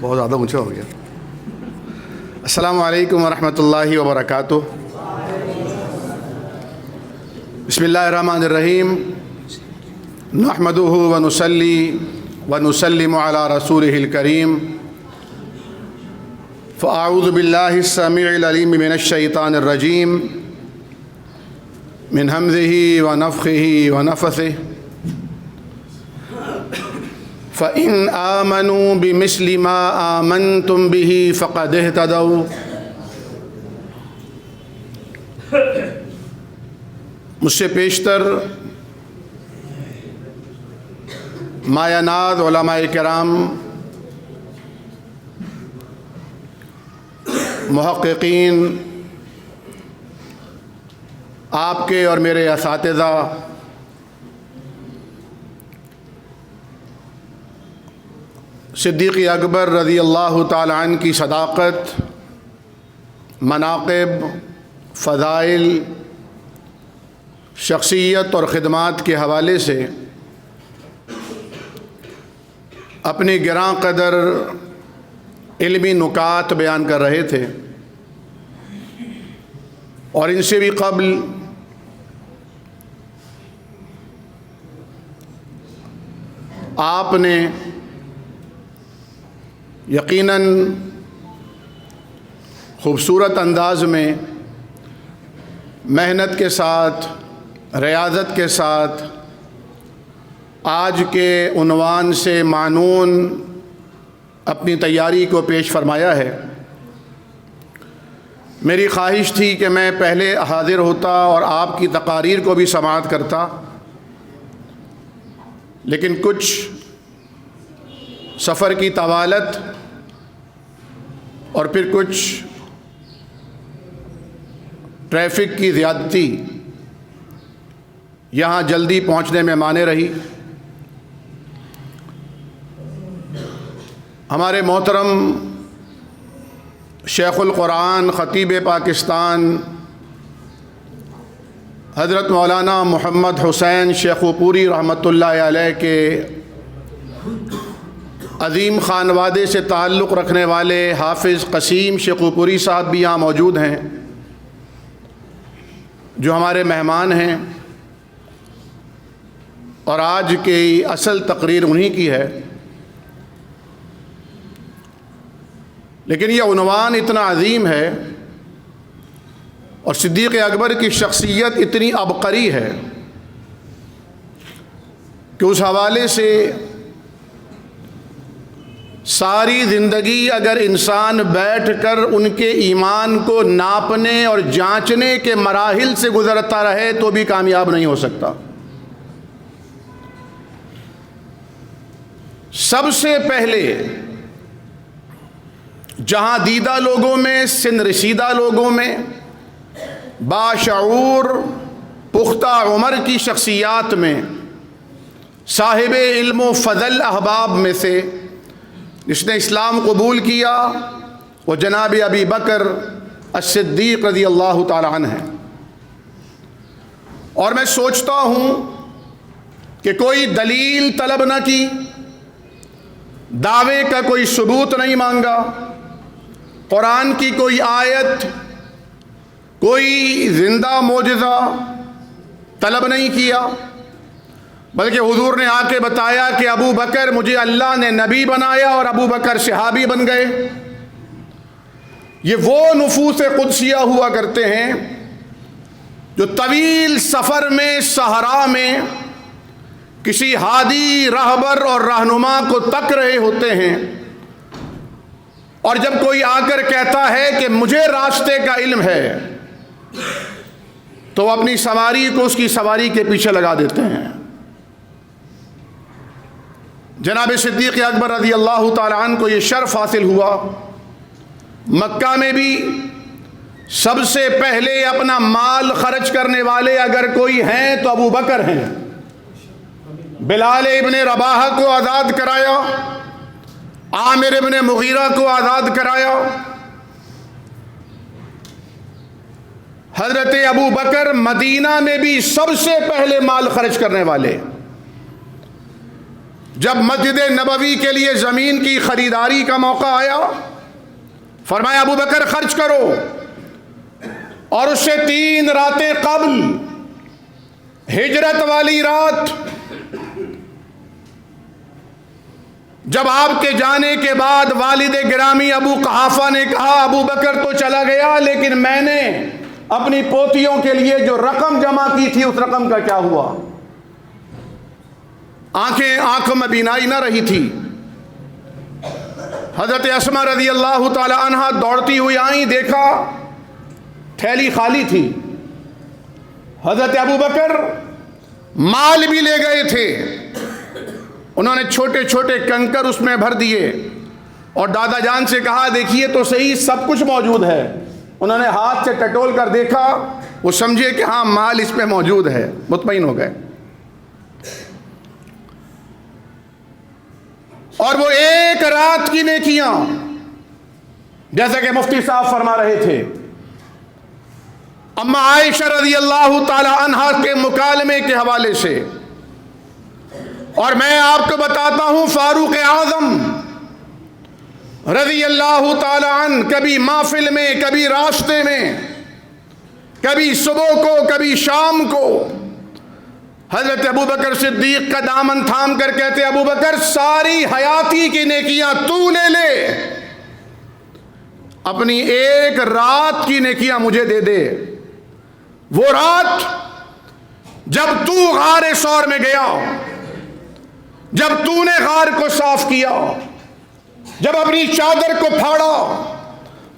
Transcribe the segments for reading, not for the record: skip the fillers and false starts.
بہت زیادہ اونچا ہو گیا. السلام علیکم ورحمۃ اللہ وبرکاتہ. بسم اللہ الرحمن الرحیم. نحمدہ ونصلی ونسلم علی رسولہ الکریم. فاعوذ باللہ السمیع العلیم من الشیطان الرجیم من ہمزہ ونفخہ ونفثہ. فَإِنْ آمَنُوا بِمِثْلِ مَا آمَنْتُمْ بِهِ فَقَدِ اهْتَدَوْا. مجھ سے پیشتر مایہ علماء کرام، محققین، آپ کے اور میرے اساتذہ، صدیق اکبر رضی اللہ تعالی عنہ کی صداقت، مناقب، فضائل، شخصیت اور خدمات کے حوالے سے اپنی گراں قدر علمی نکات بیان کر رہے تھے. اور ان سے بھی قبل آپ نے یقیناً خوبصورت انداز میں، محنت کے ساتھ، ریاضت کے ساتھ آج کے عنوان سے معنون اپنی تیاری کو پیش فرمایا ہے. میری خواہش تھی کہ میں پہلے حاضر ہوتا اور آپ کی تقاریر کو بھی سماعت کرتا، لیکن کچھ سفر کی طوالت اور پھر کچھ ٹریفک کی زیادتی یہاں جلدی پہنچنے میں مانے رہی. ہمارے محترم شیخ القرآن، خطیب پاکستان حضرت مولانا محمد حسین شیخ پوری رحمۃ اللہ علیہ کے عظیم خانوادے سے تعلق رکھنے والے حافظ قسیم شیخ پوری صاحب بھی یہاں موجود ہیں، جو ہمارے مہمان ہیں، اور آج کی اصل تقریر انہی کی ہے. لیکن یہ عنوان اتنا عظیم ہے اور صدیق اکبر کی شخصیت اتنی عبقری ہے کہ اس حوالے سے ساری زندگی اگر انسان بیٹھ کر ان کے ایمان کو ناپنے اور جانچنے کے مراحل سے گزرتا رہے تو بھی کامیاب نہیں ہو سکتا. سب سے پہلے جہاں دیدہ لوگوں میں، سن رسیدہ لوگوں میں، باشعور پختہ عمر کی شخصیات میں، صاحب علم و فضل احباب میں سے جس نے اسلام قبول کیا وہ جناب ابی بکر الصدیق رضی اللہ تعالی عنہ ہے. اور میں سوچتا ہوں کہ کوئی دلیل طلب نہ کی، دعوے کا کوئی ثبوت نہیں مانگا، قرآن کی کوئی آیت، کوئی زندہ معجزہ طلب نہیں کیا، بلکہ حضور نے آ کے بتایا کہ ابو بکر مجھے اللہ نے نبی بنایا اور ابو بکر صحابی بن گئے. یہ وہ نفوس قدسیہ ہوا کرتے ہیں جو طویل سفر میں، صحرا میں کسی ہادی راہبر اور رہنما کو تک رہے ہوتے ہیں، اور جب کوئی آ کر کہتا ہے کہ مجھے راستے کا علم ہے تو وہ اپنی سواری کو اس کی سواری کے پیچھے لگا دیتے ہیں. جناب صدیق اکبر رضی اللہ تعالی عنہ کو یہ شرف حاصل ہوا. مکہ میں بھی سب سے پہلے اپنا مال خرچ کرنے والے اگر کوئی ہیں تو ابو بکر ہیں. بلال ابن رباح کو آزاد کرایا، عامر ابن مغیرہ کو آزاد کرایا. حضرت ابو بکر مدینہ میں بھی سب سے پہلے مال خرچ کرنے والے. جب مسجد نبوی کے لیے زمین کی خریداری کا موقع آیا، فرمایا ابو بکر خرچ کرو، اور اس سے 3 راتیں قبل ہجرت والی رات، جب آپ کے جانے کے بعد والد گرامی ابو قحافہ نے کہا ابو بکر تو چلا گیا، لیکن میں نے اپنی پوتیوں کے لیے جو رقم جمع کی تھی اس رقم کا کیا ہوا؟ آنکھوں میں بینائی نہ رہی تھی۔ حضرت اسماء رضی اللہ تعالی عنہا دوڑتی ہوئی آئیں، دیکھا تھیلی خالی تھی۔ حضرت ابو بکر مال بھی لے گئے تھے، انہوں نے چھوٹے چھوٹے کنکر اس میں بھر دیے اور دادا جان سے کہا دیکھیے تو صحیح سب کچھ موجود ہے۔ انہوں نے ہاتھ سے ٹٹول کر دیکھا، وہ سمجھے کہ ہاں مال اس میں موجود ہے، مطمئن ہو گئے۔ اور وہ ایک رات کی نیکیاں، جیسا کہ مفتی صاحب فرما رہے تھے، اما عائشہ رضی اللہ تعالی عنہا کے مکالمے کے حوالے سے، اور میں آپ کو بتاتا ہوں فاروق اعظم رضی اللہ تعالی عنہ کبھی محفل میں، کبھی راستے میں، کبھی صبح کو، کبھی شام کو حضرت ابو بکر صدیق کا دامن تھام کر کہتے ابو بکر ساری حیاتی کی نیکیاں تو لے لے، اپنی ایک رات کی نیکیاں مجھے دے دے۔ وہ رات جب تو غار ثور میں گیا، جب تو نے غار کو صاف کیا، جب اپنی چادر کو پھاڑا،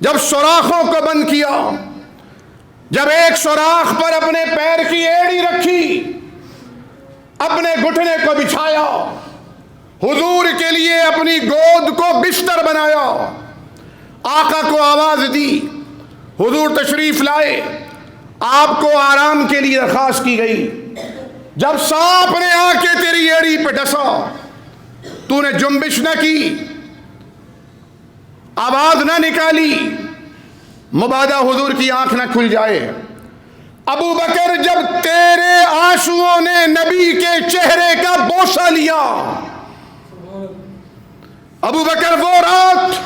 جب سوراخوں کو بند کیا، جب ایک سوراخ پر اپنے پیر کی ایڑی رکھی، اپنے گھٹنے کو بچھایا، حضور کے لیے اپنی گود کو بستر بنایا، آقا کو آواز دی، حضور تشریف لائے، آپ کو آرام کے لیے درخواست کی گئی۔ جب سانپ نے آ کے تیری ایڑی پہ ڈسا، تو نے جنبش نہ کی، آواز نہ نکالی، مبادا حضور کی آنکھ نہ کھل جائے۔ ابو بکر جب تیرے آنسوؤں نے نبی کے چہرے کا بوسہ لیا، ابو بکر وہ رات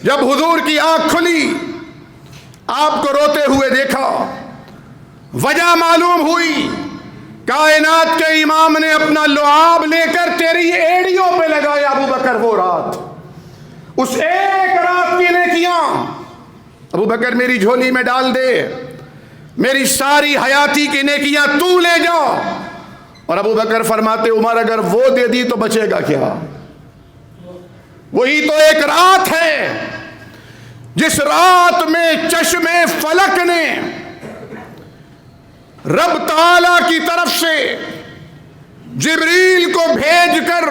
جب حضور کی آنکھ کھلی، آپ کو روتے ہوئے دیکھا، وجہ معلوم ہوئی، کائنات کے امام نے اپنا لعاب لے کر تیری ایڑیوں پہ لگایا۔ ابو بکر وہ رات، اس ایک رات کی نیکیاں ابو بکر میری جھولی میں ڈال دے، میری ساری حیاتی کی نیکیاں تو لے جا۔ اور ابو بکر فرماتے عمر اگر وہ دے دی تو بچے گا کیا؟ وہی تو ایک رات ہے جس رات میں چشم فلک نے رب تعالی کی طرف سے جبریل کو بھیج کر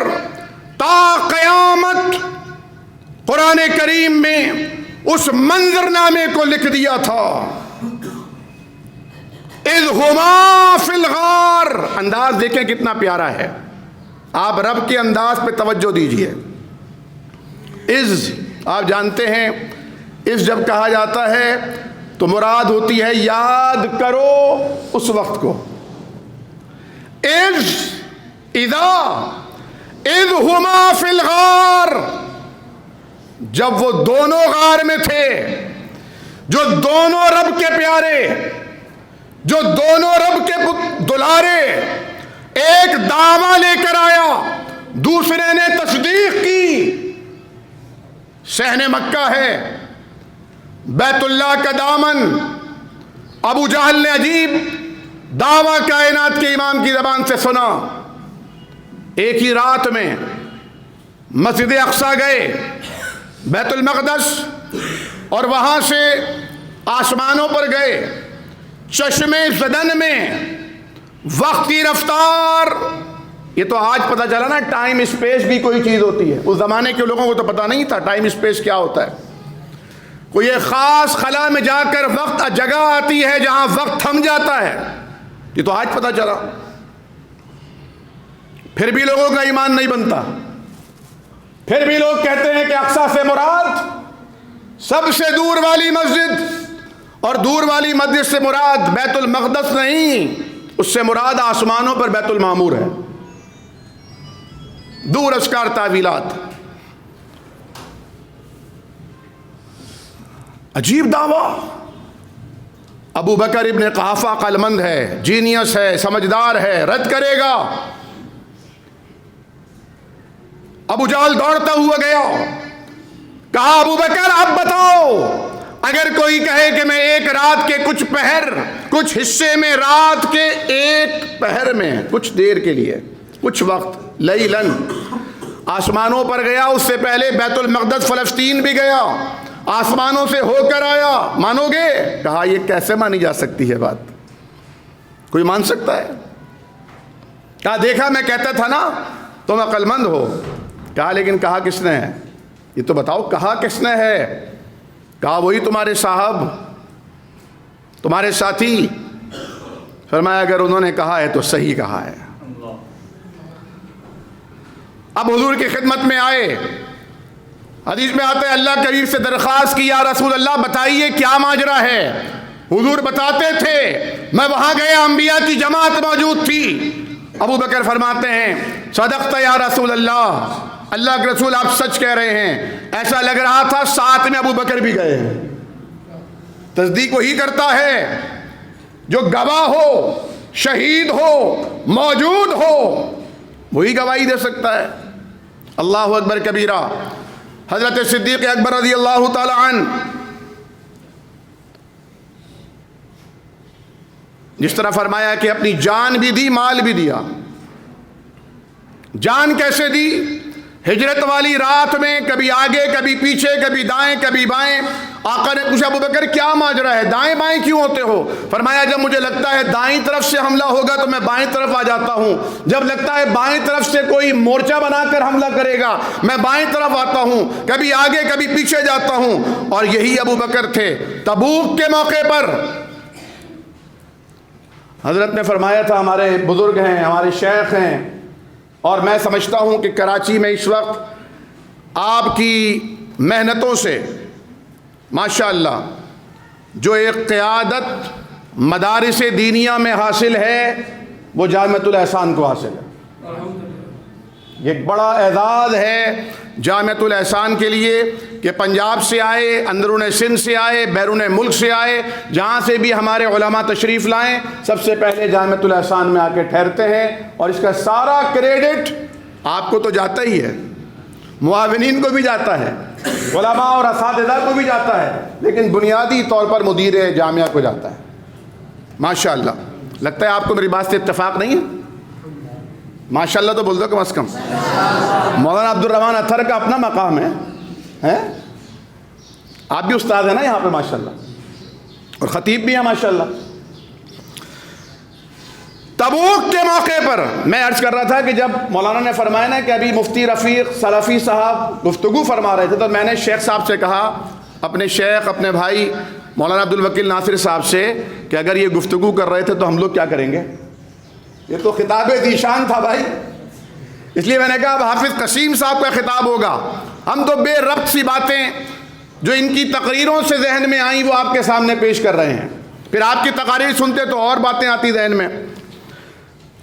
تا قیامت قرآن کریم میں اس منظر نامے کو لکھ دیا تھا۔ اذ ہما فی الغار، انداز دیکھیں کتنا پیارا ہے، آپ رب کے انداز پہ توجہ دیجئے۔ اذ آپ جانتے ہیں، اذ جب کہا جاتا ہے تو مراد ہوتی ہے یاد کرو اس وقت کو۔ اذ، اذا، اذ ہما فی الغار، جب وہ دونوں غار میں تھے، جو دونوں رب کے پیارے، جو دونوں رب کے دلارے، ایک دعویٰ لے کر آیا، دوسرے نے تصدیق کی۔ صحن مکہ ہے، بیت اللہ کا دامن، ابو جہل نے عجیب دعویٰ کائنات کے امام کی زبان سے سنا۔ ایک ہی رات میں مسجد اقصیٰ گئے، بیت المقدس، اور وہاں سے آسمانوں پر گئے، چشم زدن میں وقت کی رفتار۔ یہ تو آج پتہ چلا نا ٹائم اسپیس بھی کوئی چیز ہوتی ہے، اس زمانے کے لوگوں کو تو پتہ نہیں تھا ٹائم اسپیس کیا ہوتا ہے۔ کوئی ایک خاص خلا میں جا کر وقت جگہ آتی ہے جہاں وقت تھم جاتا ہے، یہ تو آج پتہ چلا۔ پھر بھی لوگوں کا ایمان نہیں بنتا، پھر بھی لوگ کہتے ہیں کہ اقصیٰ سے مراد سب سے دور والی مسجد، اور دور والی مسجد سے مراد بیت المقدس نہیں، اس سے مراد آسمانوں پر بیت المعمور ہے۔ دور اشکار تعویلات. عجیب دعویٰ. ابو بکر ابن قحافہ عقل مند ہے، جینیس ہے، سمجھدار ہے، رد کرے گا. ابو جہل دوڑتا ہوا گیا، کہا ابو بکر اب بتاؤ، اگر کوئی کہے کہ میں ایک رات کے کچھ حصے میں، رات کے ایک پہر میں، کچھ دیر کے لیے، کچھ وقت، لیلن آسمانوں پر گیا، اس سے پہلے بیت المقدس فلسطین بھی گیا، آسمانوں سے ہو کر آیا، مانو گے؟ کہا یہ کیسے مانی جا سکتی ہے بات؟ کوئی مان سکتا ہے؟ کہا دیکھا میں کہتا تھا نا تم عقل مند ہو. کہا لیکن کہا کس نے ہے؟ یہ تو بتاؤ کہا کس نے ہے؟ کہا وہی تمہارے صاحب، تمہارے ساتھی. فرمایا اگر انہوں نے کہا ہے تو صحیح کہا ہے. اب حضور کی خدمت میں آئے، حدیث میں آتا ہے اللہ کریم سے درخواست کی یا رسول اللہ بتائیے کیا ماجرا ہے. حضور بتاتے تھے، میں وہاں گیا، انبیاء کی جماعت موجود تھی. ابو بکر فرماتے ہیں صدقت یا رسول اللہ، اللہ کے رسول آپ سچ کہہ رہے ہیں. ایسا لگ رہا تھا ساتھ میں ابو بکر بھی گئے ہیں. تصدیق وہی کرتا ہے جو گواہ ہو، شہید ہو، موجود ہو، وہی گواہی دے سکتا ہے. اللہ اکبر کبیرہ. حضرت صدیق اکبر رضی اللہ تعالی عنہ جس طرح فرمایا کہ اپنی جان بھی دی، مال بھی دیا. جان کیسے دی؟ ہجرت والی رات میں کبھی آگے کبھی پیچھے، کبھی دائیں کبھی بائیں. آقا نے پوچھا ابو بکر کیا ماجرا ہے، دائیں بائیں کیوں ہوتے ہو؟ فرمایا جب مجھے لگتا ہے دائیں طرف سے حملہ ہوگا تو میں بائیں طرف آ جاتا ہوں، جب لگتا ہے بائیں طرف سے کوئی مورچہ بنا کر حملہ کرے گا میں بائیں طرف آتا ہوں، کبھی آگے کبھی پیچھے جاتا ہوں. اور یہی ابو بکر تھے. تبوک کے موقع پر حضرت نے فرمایا تھا، ہمارے بزرگ ہیں، ہمارے شیخ ہیں، اور میں سمجھتا ہوں کہ کراچی میں اس وقت آپ کی محنتوں سے ماشاءاللہ جو ایک قیادت مدارس دینیہ میں حاصل ہے وہ جامعۃ الاحسان کو حاصل ہے. یہ ایک بڑا اعزاز ہے جامعۃ الاحسان کے لیے کہ پنجاب سے آئے، اندرون سندھ سے آئے، بیرون ملک سے آئے، جہاں سے بھی ہمارے علماء تشریف لائیں سب سے پہلے جامعۃ الاحسان میں آ کے ٹھہرتے ہیں. اور اس کا سارا کریڈٹ آپ کو تو جاتا ہی ہے، معاونین کو بھی جاتا ہے، علماء اور اساتذہ کو بھی جاتا ہے، لیکن بنیادی طور پر مدیر جامعہ کو جاتا ہے. ماشاءاللہ. لگتا ہے آپ کو میری بات سے اتفاق نہیں ہے؟ ماشاءاللہ تو بول دو کم از کم. مولانا عبد الرحمن اطہر کا اپنا مقام ہے، آپ بھی استاد ہیں نا یہاں پہ ماشاءاللہ، اور خطیب بھی ہیں ماشاءاللہ. تبوک کے موقع پر میں عرض کر رہا تھا کہ جب مولانا نے فرمایا نا کہ ابھی مفتی رفیق سلفی صاحب گفتگو فرما رہے تھے تو میں نے شیخ صاحب سے کہا، اپنے شیخ اپنے بھائی مولانا عبد الوکیل ناصر صاحب سے، کہ اگر یہ گفتگو کر رہے تھے تو ہم لوگ کیا کریں گے؟ یہ تو خطاب ذیشان تھا بھائی. اس لیے میں نے کہا اب حافظ قسیم صاحب کا خطاب ہوگا. ہم تو بے ربط سی باتیں جو ان کی تقریروں سے ذہن میں آئیں وہ آپ کے سامنے پیش کر رہے ہیں. پھر آپ کی تقاریر سنتے تو اور باتیں آتی ذہن میں.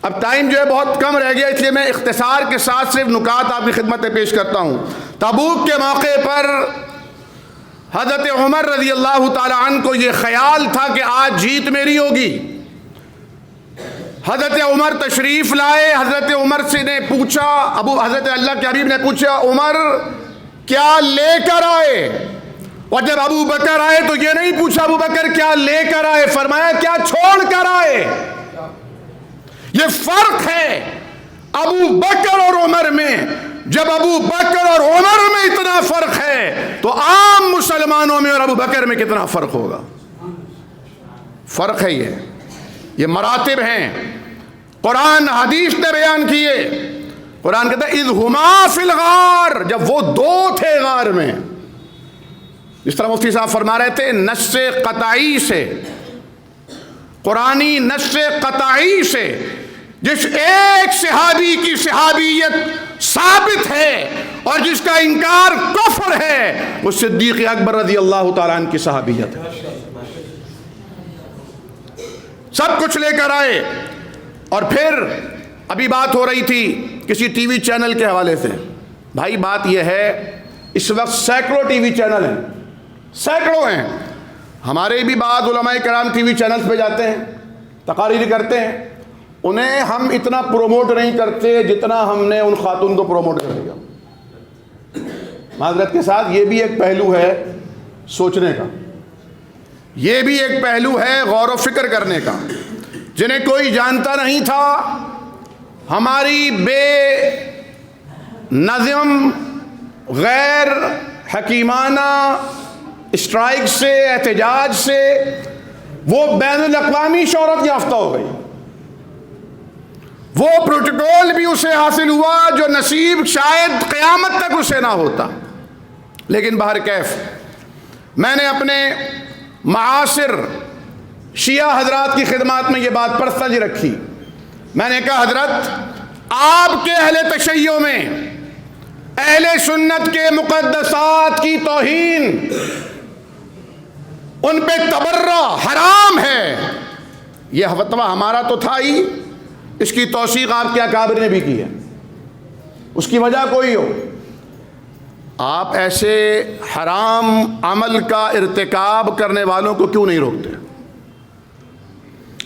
اب ٹائم جو ہے بہت کم رہ گیا، اس لیے میں اختصار کے ساتھ صرف نکات آپ کی خدمت میں پیش کرتا ہوں. تبوک کے موقع پر حضرت عمر رضی اللہ تعالی عنہ کو یہ خیال تھا کہ آج جیت میری ہوگی. حضرت عمر تشریف لائے. حضرت عمر سے نے پوچھا، حضرت اللہ کے حبیب نے پوچھا عمر کیا لے کر آئے؟ اور جب ابو بکر آئے تو یہ نہیں پوچھا ابو بکر کیا لے کر آئے، فرمایا کیا چھوڑ کر آئے. یہ فرق ہے ابو بکر اور عمر میں. جب ابو بکر اور عمر میں اتنا فرق ہے تو عام مسلمانوں میں اور ابو بکر میں کتنا فرق ہوگا. فرق ہے یہ مراتب ہیں. قرآن حدیث نے بیان کیے. قرآن کہتا ہے اذ ہما فی الغار، جب وہ دو تھے غار میں. اس طرح مفتی صاحب فرما رہے تھے نص قطعی سے، قرآنی نص قطعی سے جس ایک صحابی کی صحابیت ثابت ہے اور جس کا انکار کفر ہے وہ صدیق اکبر رضی اللہ تعالیٰ عنہ کی صحابیت ہے. سب کچھ لے کر آئے. اور پھر ابھی بات ہو رہی تھی کسی ٹی وی چینل کے حوالے سے. بھائی بات یہ ہے اس وقت سینکڑوں ٹی وی چینل ہیں, سینکڑوں ہیں. ہمارے بھی بعض علماء کرام ٹی وی چینلز پہ جاتے ہیں, تقاریر کرتے ہیں, انہیں ہم اتنا پروموٹ نہیں کرتے جتنا ہم نے ان خاتون کو پروموٹ کر دیا. معذرت کے ساتھ یہ بھی ایک پہلو ہے سوچنے کا, یہ بھی ایک پہلو ہے غور و فکر کرنے کا. جنہیں کوئی جانتا نہیں تھا, ہماری بے نظم غیر حکیمانہ اسٹرائک سے, احتجاج سے وہ بین الاقوامی شہرت یافتہ ہو گئی. وہ پروٹوکول بھی اسے حاصل ہوا جو نصیب شاید قیامت تک اسے نہ ہوتا. لیکن بہرکیف میں نے اپنے معاصر شیعہ حضرات کی خدمات میں یہ بات پرسنلی رکھی. میں نے کہا حضرت, آپ کے اہل تشیع میں اہل سنت کے مقدسات کی توہین, ان پہ تبرہ حرام ہے. یہ فتویٰ ہمارا تو تھا ہی, اس کی توثیق آپ کے اکابر نے بھی کی ہے. اس کی وجہ کوئی ہو, آپ ایسے حرام عمل کا ارتکاب کرنے والوں کو کیوں نہیں روکتے؟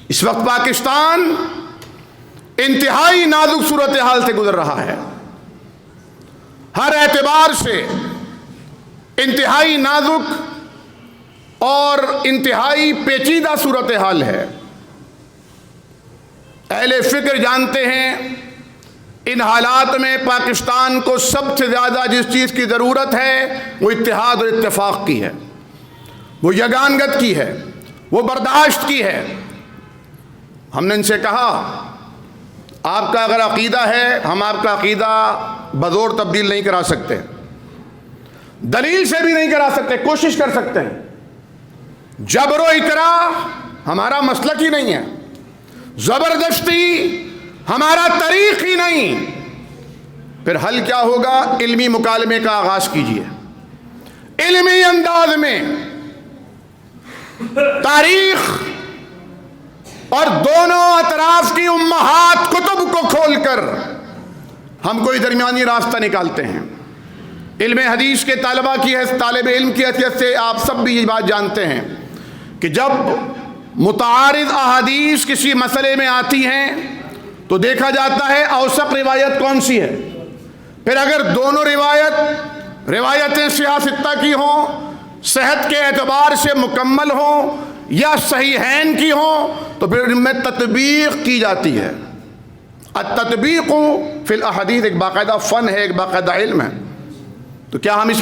اس وقت پاکستان انتہائی نازک صورتحال سے گزر رہا ہے, ہر اعتبار سے انتہائی نازک اور انتہائی پیچیدہ صورتحال ہے. اہل فکر جانتے ہیں ان حالات میں پاکستان کو سب سے زیادہ جس چیز کی ضرورت ہے وہ اتحاد اور اتفاق کی ہے, وہ یگانگت کی ہے, وہ برداشت کی ہے. ہم نے ان سے کہا آپ کا اگر عقیدہ ہے, ہم آپ کا عقیدہ بزور تبدیل نہیں کرا سکتے, دلیل سے بھی نہیں کرا سکتے, کوشش کر سکتے ہیں. جبر و اکراہ ہمارا مسلک ہی نہیں ہے, زبردستی ہمارا طریق ہی نہیں. پھر حل کیا ہوگا؟ علمی مکالمے کا آغاز کیجیے, علمی انداز میں تاریخ اور دونوں اطراف کی امہات کتب کو کھول کر ہم کوئی درمیانی راستہ نکالتے ہیں. علم حدیث کے طالب علم کی حیثیت سے آپ سب بھی یہ بات جانتے ہیں کہ جب متعارض احادیث کسی مسئلے میں آتی ہیں تو دیکھا جاتا ہے اوثق روایت کون سی ہے. پھر اگر دونوں روایتیں صحیح ستہ کی ہوں, صحت کے اعتبار سے مکمل ہوں یا صحیحین کی ہوں, تو پھر ان میں تطبیق کی جاتی ہے. التطبیق فی الاحادیث ایک باقاعدہ فن ہے, ایک باقاعدہ علم ہے. تو کیا ہم اس